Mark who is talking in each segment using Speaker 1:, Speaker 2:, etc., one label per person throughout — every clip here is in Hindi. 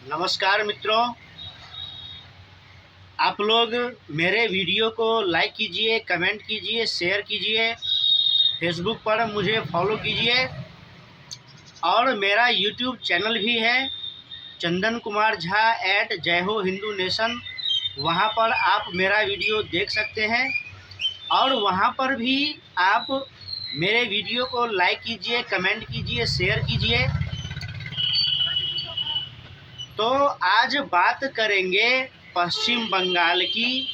Speaker 1: नमस्कार मित्रों, आप लोग मेरे वीडियो को लाइक कीजिए, कमेंट कीजिए, शेयर कीजिए, फेसबुक पर मुझे फॉलो कीजिए और मेरा यूट्यूब चैनल भी है चंदन कुमार झा @जय हो हिंदू नेशन। वहाँ पर आप मेरा वीडियो देख सकते हैं और वहाँ पर भी आप मेरे वीडियो को लाइक कीजिए, कमेंट कीजिए, शेयर कीजिए। तो आज बात करेंगे पश्चिम बंगाल की,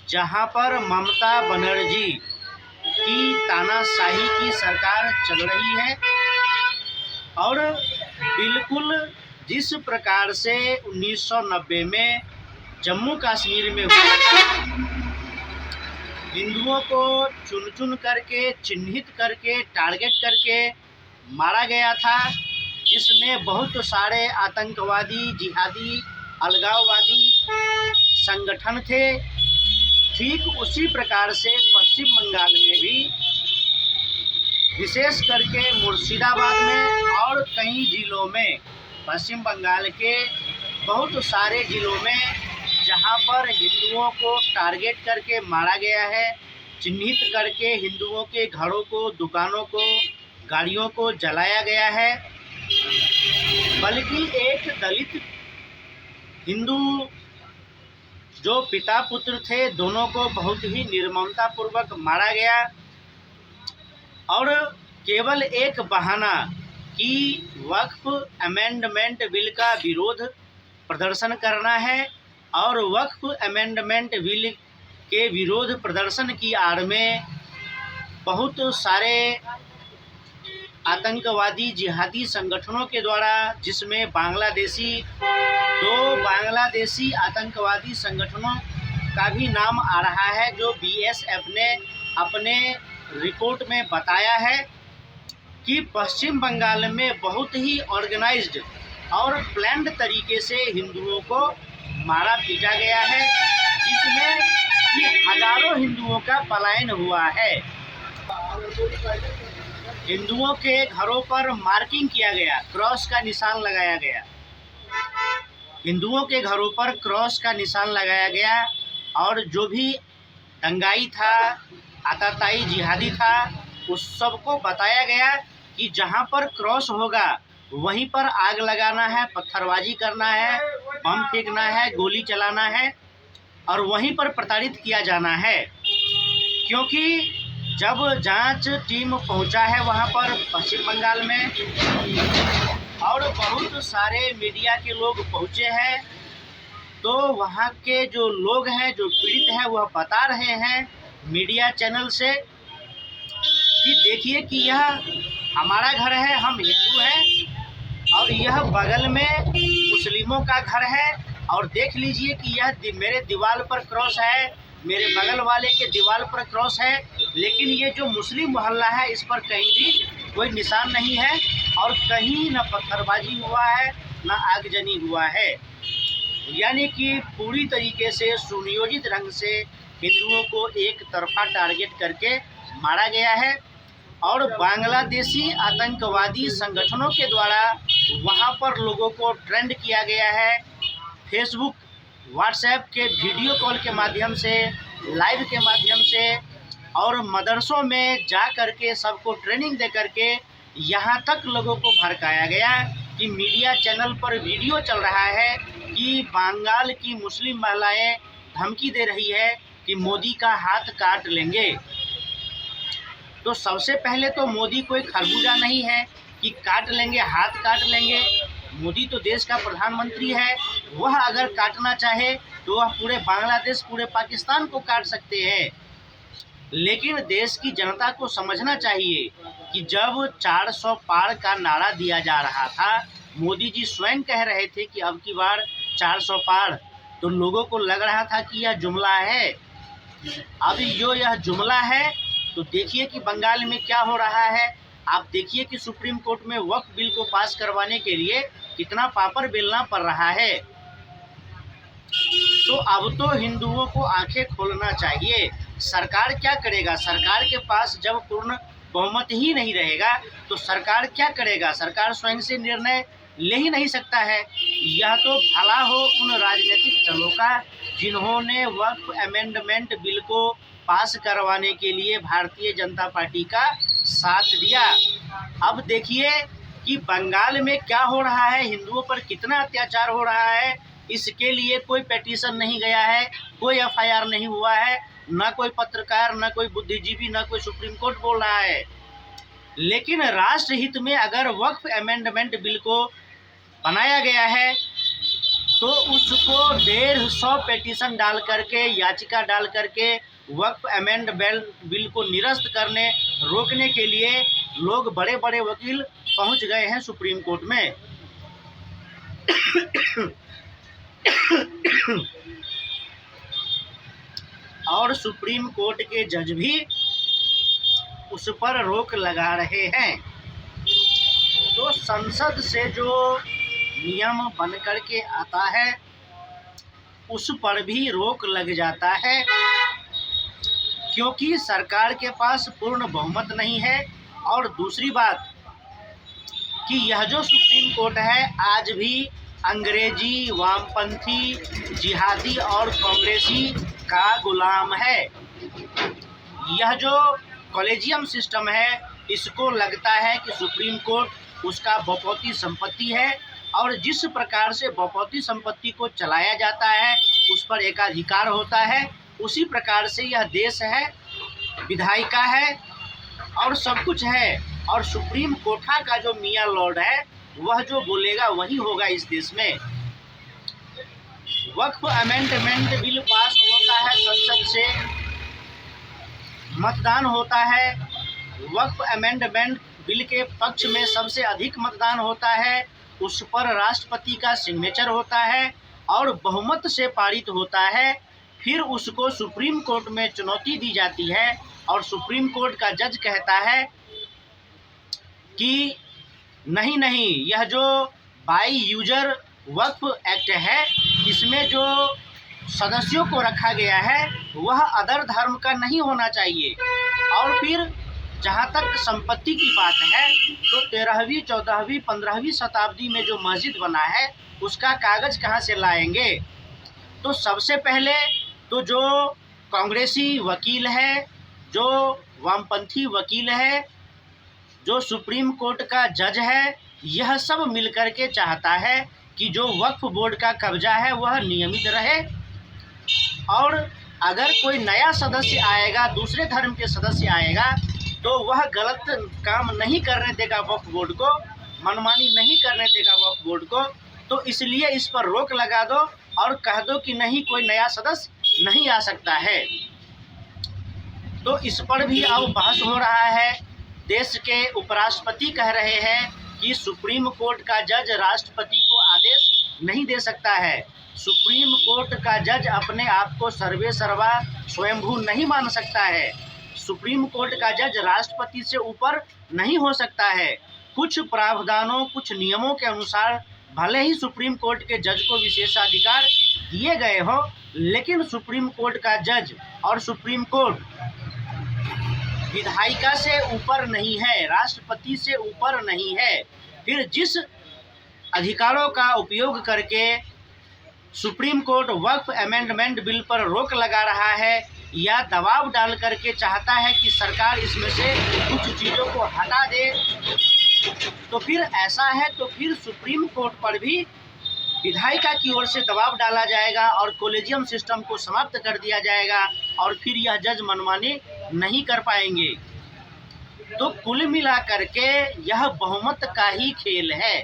Speaker 1: जहां पर ममता बनर्जी की तानाशाही की सरकार चल रही है और बिल्कुल जिस प्रकार से 1990 में जम्मू कश्मीर में हिंदुओं को चुन चुन करके, चिन्हित करके, टारगेट करके मारा गया था, जिसमें बहुत सारे आतंकवादी, जिहादी, अलगाववादी संगठन थे। ठीक उसी प्रकार से पश्चिम बंगाल में भी, विशेष करके मुर्शिदाबाद में और कई जिलों में, पश्चिम बंगाल के बहुत सारे जिलों में जहां पर हिंदुओं को टारगेट करके मारा गया है, चिन्हित करके हिंदुओं के घरों को, दुकानों को, गाड़ियों को जलाया गया है। बल्कि एक दलित हिंदू जो पिता पुत्र थे, दोनों को बहुत ही निर्ममतापूर्वक मारा गया और केवल एक बहाना कि वक्फ अमेंडमेंट बिल का विरोध प्रदर्शन करना है और वक्फ अमेंडमेंट बिल के विरोध प्रदर्शन की आड़ में बहुत सारे आतंकवादी, जिहादी संगठनों के द्वारा, जिसमें दो बांग्लादेशी आतंकवादी संगठनों का भी नाम आ रहा है, जो BSF ने अपने रिपोर्ट में बताया है कि पश्चिम बंगाल में बहुत ही ऑर्गेनाइज्ड और प्लान्ड तरीके से हिंदुओं को मारा पीटा गया है, जिसमें कि हजारों हिंदुओं का पलायन हुआ है। हिंदुओं के घरों पर मार्किंग किया गया, क्रॉस का निशान लगाया गया, हिंदुओं के घरों पर क्रॉस का निशान लगाया गया और जो भी दंगाई था, आतताई, जिहादी था, उस सबको बताया गया कि जहां पर क्रॉस होगा वहीं पर आग लगाना है, पत्थरबाजी करना है, बम फेंकना है, गोली चलाना है और वहीं पर प्रताड़ित किया जाना है। क्योंकि जब जांच टीम पहुंचा है वहां पर पश्चिम बंगाल में और बहुत सारे मीडिया के लोग पहुंचे हैं, तो वहां के जो लोग हैं, जो पीड़ित हैं, वह बता रहे हैं मीडिया चैनल से कि देखिए कि यह हमारा घर है, हम हिंदू हैं और यह बगल में मुस्लिमों का घर है और देख लीजिए कि यह मेरे दीवार पर क्रॉस है, मेरे बगल वाले के दीवार पर क्रॉस है, लेकिन ये जो मुस्लिम मोहल्ला है इस पर कहीं भी कोई निशान नहीं है और कहीं न पत्थरबाजी हुआ है, न आगजनी हुआ है। यानी कि पूरी तरीके से सुनियोजित ढंग से हिंदुओं को एक तरफा टारगेट करके मारा गया है और बांग्लादेशी आतंकवादी संगठनों के द्वारा वहां पर लोगों को ट्रेंड किया गया है। फेसबुक, व्हाट्सएप के वीडियो कॉल के माध्यम से, लाइव के माध्यम से और मदरसों में जा करके सबको ट्रेनिंग दे करके यहाँ तक लोगों को भड़काया गया कि मीडिया चैनल पर वीडियो चल रहा है कि बंगाल की मुस्लिम महिलाएं धमकी दे रही है कि मोदी का हाथ काट लेंगे। तो सबसे पहले तो मोदी कोई खरबूजा नहीं है कि काट लेंगे, हाथ काट लेंगे। मोदी तो देश का प्रधानमंत्री है, वह अगर काटना चाहे तो वह पूरे बांग्लादेश, पूरे पाकिस्तान को काट सकते हैं। लेकिन देश की जनता को समझना चाहिए कि जब 400 पार का नारा दिया जा रहा था, मोदी जी स्वयं कह रहे थे कि अब की बार 400 पार, तो लोगों को लग रहा था कि यह जुमला है। अब जो यह जुमला है तो देखिए कि बंगाल में क्या हो रहा है। आप देखिए कि सुप्रीम कोर्ट में वक्फ बिल को पास करवाने के लिए कितना पापड़ बेलना पड़ रहा है। तो अब तो हिंदुओं को आंखें खोलना चाहिए। सरकार क्या करेगा? सरकार के पास जब पूर्ण बहुमत ही नहीं रहेगा तो सरकार क्या करेगा? सरकार स्वयं से निर्णय ले ही नहीं सकता है। यह तो भला हो उन राजनीतिक दलों का जिन्होंने वक्फ अमेंडमेंट बिल को पास करवाने के लिए भारतीय जनता पार्टी का साथ दिया। अब देखिए कि बंगाल में क्या हो रहा है, हिंदुओं पर कितना अत्याचार हो रहा है। इसके लिए कोई पिटीशन नहीं गया है, कोई एफआईआर नहीं हुआ है, ना कोई पत्रकार, ना कोई बुद्धिजीवी, ना कोई सुप्रीम कोर्ट बोल रहा है। लेकिन राष्ट्र हित में अगर वक्फ अमेंडमेंट बिल को बनाया गया है तो उसको 150 पिटीशन डाल करके, याचिका डाल करके वक्फ अमेंडमेंट बिल को निरस्त करने, रोकने के लिए लोग, बड़े बड़े वकील पहुंच गए हैं सुप्रीम कोर्ट में। और सुप्रीम कोर्ट के जज भी उस पर रोक लगा रहे हैं। तो संसद से जो नियम बन करके आता है उस पर भी रोक लग जाता है, क्योंकि सरकार के पास पूर्ण बहुमत नहीं है। और दूसरी बात कि यह जो सुप्रीम कोर्ट है आज भी अंग्रेजी, वामपंथी, जिहादी और कांग्रेसी का गुलाम है। यह जो कॉलेजियम सिस्टम है इसको लगता है कि सुप्रीम कोर्ट उसका बपौती संपत्ति है और जिस प्रकार से बपौती संपत्ति को चलाया जाता है उस पर एकाधिकार होता है, उसी प्रकार से यह देश है, विधायिका है और सब कुछ है। और सुप्रीम कोर्ट का जो मियाँ लॉर्ड है वह जो बोलेगा वही होगा इस देश में। वक्फ अमेंडमेंट बिल पास होता है, संसद से मतदान होता है। वक्फ अमेंडमेंट बिल के पक्ष में सबसे अधिक मतदान होता है, उस पर राष्ट्रपति का सिग्नेचर होता है और बहुमत से पारित होता है। फिर उसको सुप्रीम कोर्ट में चुनौती दी जाती है और सुप्रीम कोर्ट का जज कहता है कि नहीं, यह जो बाई यूजर वक्फ एक्ट है इसमें जो सदस्यों को रखा गया है वह अदर धर्म का नहीं होना चाहिए। और फिर जहाँ तक संपत्ति की बात है तो 13वीं, 14वीं, 15वीं शताब्दी में जो मस्जिद बना है उसका कागज़ कहाँ से लाएंगे। तो सबसे पहले तो जो कांग्रेसी वकील है, जो वामपंथी वकील है, जो सुप्रीम कोर्ट का जज है, यह सब मिलकर के चाहता है कि जो वक्फ बोर्ड का कब्जा है वह नियमित रहे। और अगर कोई नया सदस्य आएगा, दूसरे धर्म के सदस्य आएगा तो वह गलत काम नहीं करने देगा वक्फ बोर्ड को, मनमानी नहीं करने देगा वक्फ बोर्ड को। तो इसलिए इस पर रोक लगा दो और कह दो कि नहीं, कोई नया सदस्य नहीं आ सकता है। तो इस पर भी अब बहस हो रहा है। देश के उपराष्ट्रपति कह रहे हैं कि सुप्रीम कोर्ट का जज राष्ट्रपति को आदेश नहीं दे सकता है। सुप्रीम कोर्ट का जज अपने आप को सर्वे सर्वा स्वयंभू नहीं मान सकता है। सुप्रीम कोर्ट का जज राष्ट्रपति से ऊपर नहीं हो सकता है। कुछ प्रावधानों, कुछ नियमों के अनुसार भले ही सुप्रीम कोर्ट के जज को विशेषाधिकार दिए गए हो, लेकिन सुप्रीम कोर्ट का जज और सुप्रीम कोर्ट विधायिका से ऊपर नहीं है, राष्ट्रपति से ऊपर नहीं है। फिर जिस अधिकारों का उपयोग करके सुप्रीम कोर्ट वक्फ अमेंडमेंट बिल पर रोक लगा रहा है या दबाव डाल करके चाहता है कि सरकार इसमें से कुछ चीज़ों को हटा दे, तो फिर ऐसा है तो फिर सुप्रीम कोर्ट पर भी विधायिका की ओर से दबाव डाला जाएगा और कॉलेजियम सिस्टम को समाप्त कर दिया जाएगा और फिर यह जज मनमानी नहीं कर पाएंगे। तो कुल मिला करके यह बहुमत का ही खेल है।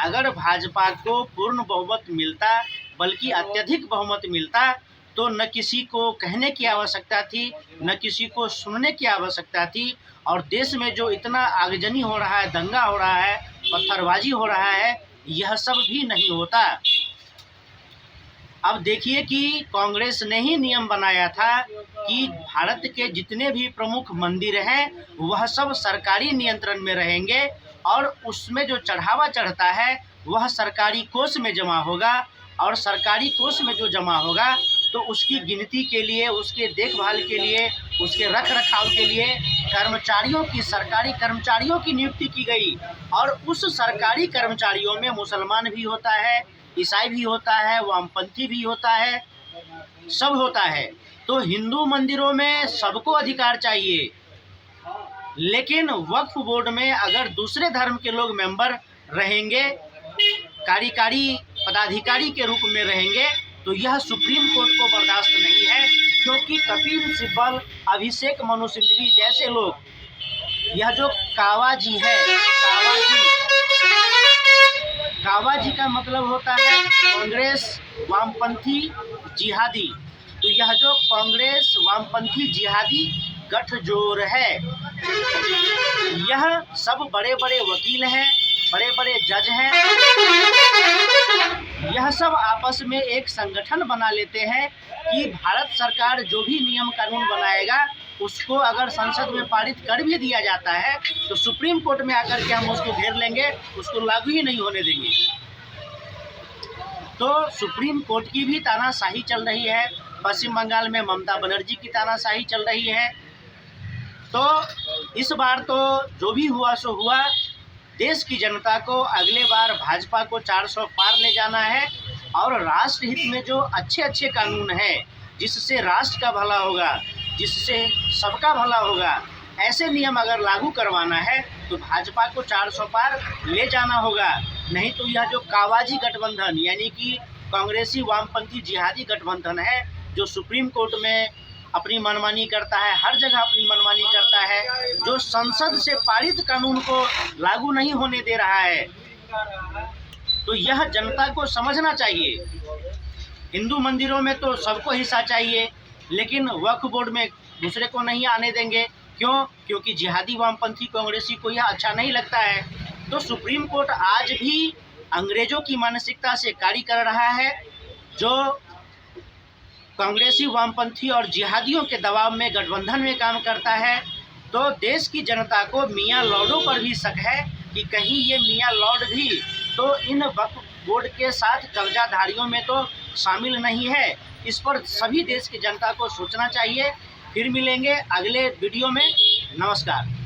Speaker 1: अगर भाजपा को पूर्ण बहुमत मिलता, बल्कि अत्यधिक बहुमत मिलता, तो न किसी को कहने की आवश्यकता थी, न किसी को सुनने की आवश्यकता थी। और देश में जो इतना आगजनी हो रहा है, दंगा हो रहा है, पत्थरबाजी हो रहा है, यह सब भी नहीं होता। अब देखिए कि कांग्रेस ने ही नियम बनाया था कि भारत के जितने भी प्रमुख मंदिर हैं वह सब सरकारी नियंत्रण में रहेंगे और उसमें जो चढ़ावा चढ़ता है वह सरकारी कोष में जमा होगा और सरकारी कोष में जो जमा होगा तो उसकी गिनती के लिए, उसके देखभाल के लिए, उसके रख रखाव के लिए सरकारी कर्मचारियों की नियुक्ति की गई, और उस सरकारी कर्मचारियों में मुसलमान भी होता है, ईसाई भी होता है, वामपंथी भी होता है, सब होता है। तो हिंदू मंदिरों में सबको अधिकार चाहिए, लेकिन वक्फ बोर्ड में अगर दूसरे धर्म के लोग मेंबर रहेंगे, कार्यकारी पदाधिकारी के रूप में रहेंगे, तो यह सुप्रीम कोर्ट को बर्दाश्त नहीं है, क्योंकि कपिल सिब्बल, अभिषेक मनु सिंघवी जैसे लोग, यह जो कावाजी है, कावाजी का मतलब होता है कांग्रेस वामपंथी जिहादी। तो यह जो कांग्रेस वामपंथी जिहादी गठजोड़ है, यह सब बड़े बड़े वकील हैं, बड़े बड़े जज हैं, यह सब आपस में एक संगठन बना लेते हैं कि भारत सरकार जो भी नियम कानून बनाएगा, उसको अगर संसद में पारित कर भी दिया जाता है तो सुप्रीम कोर्ट में आकर के हम उसको घेर लेंगे, उसको लागू ही नहीं होने देंगे। तो सुप्रीम कोर्ट की भी तानाशाही चल रही है, पश्चिम बंगाल में ममता बनर्जी की तानाशाही चल रही है। तो इस बार तो जो भी हुआ सो हुआ, देश की जनता को अगले बार भाजपा को 400 पार ले जाना है, और राष्ट्र हित में जो अच्छे अच्छे कानून हैं, जिससे राष्ट्र का भला होगा, जिससे सबका भला होगा, ऐसे नियम अगर लागू करवाना है तो भाजपा को 400 पार ले जाना होगा। नहीं तो यह जो कावाजी गठबंधन, यानी कि कांग्रेसी वामपंथी जिहादी गठबंधन है, जो सुप्रीम कोर्ट में अपनी मनमानी करता है, हर जगह अपनी मनमानी करता है, जो संसद से पारित कानून को लागू नहीं होने दे रहा है, तो यह जनता को समझना चाहिए। हिंदू मंदिरों में तो सबको हिस्सा चाहिए, लेकिन वक्फ बोर्ड में दूसरे को नहीं आने देंगे। क्यों? क्योंकि जिहादी वामपंथी कांग्रेसी को यह अच्छा नहीं लगता है। तो सुप्रीम कोर्ट आज भी अंग्रेजों की मानसिकता से कार्य कर रहा है, जो कांग्रेसी वामपंथी और जिहादियों के दबाव में गठबंधन में काम करता है। तो देश की जनता को मियाँ लॉर्डों पर भी शक है कि कहीं ये मियाँ लॉर्ड भी तो इन वक्फ बोर्ड के साथ कब्जाधारियों में तो शामिल नहीं है। इस पर सभी देश की जनता को सोचना चाहिए। फिर मिलेंगे अगले वीडियो में। नमस्कार।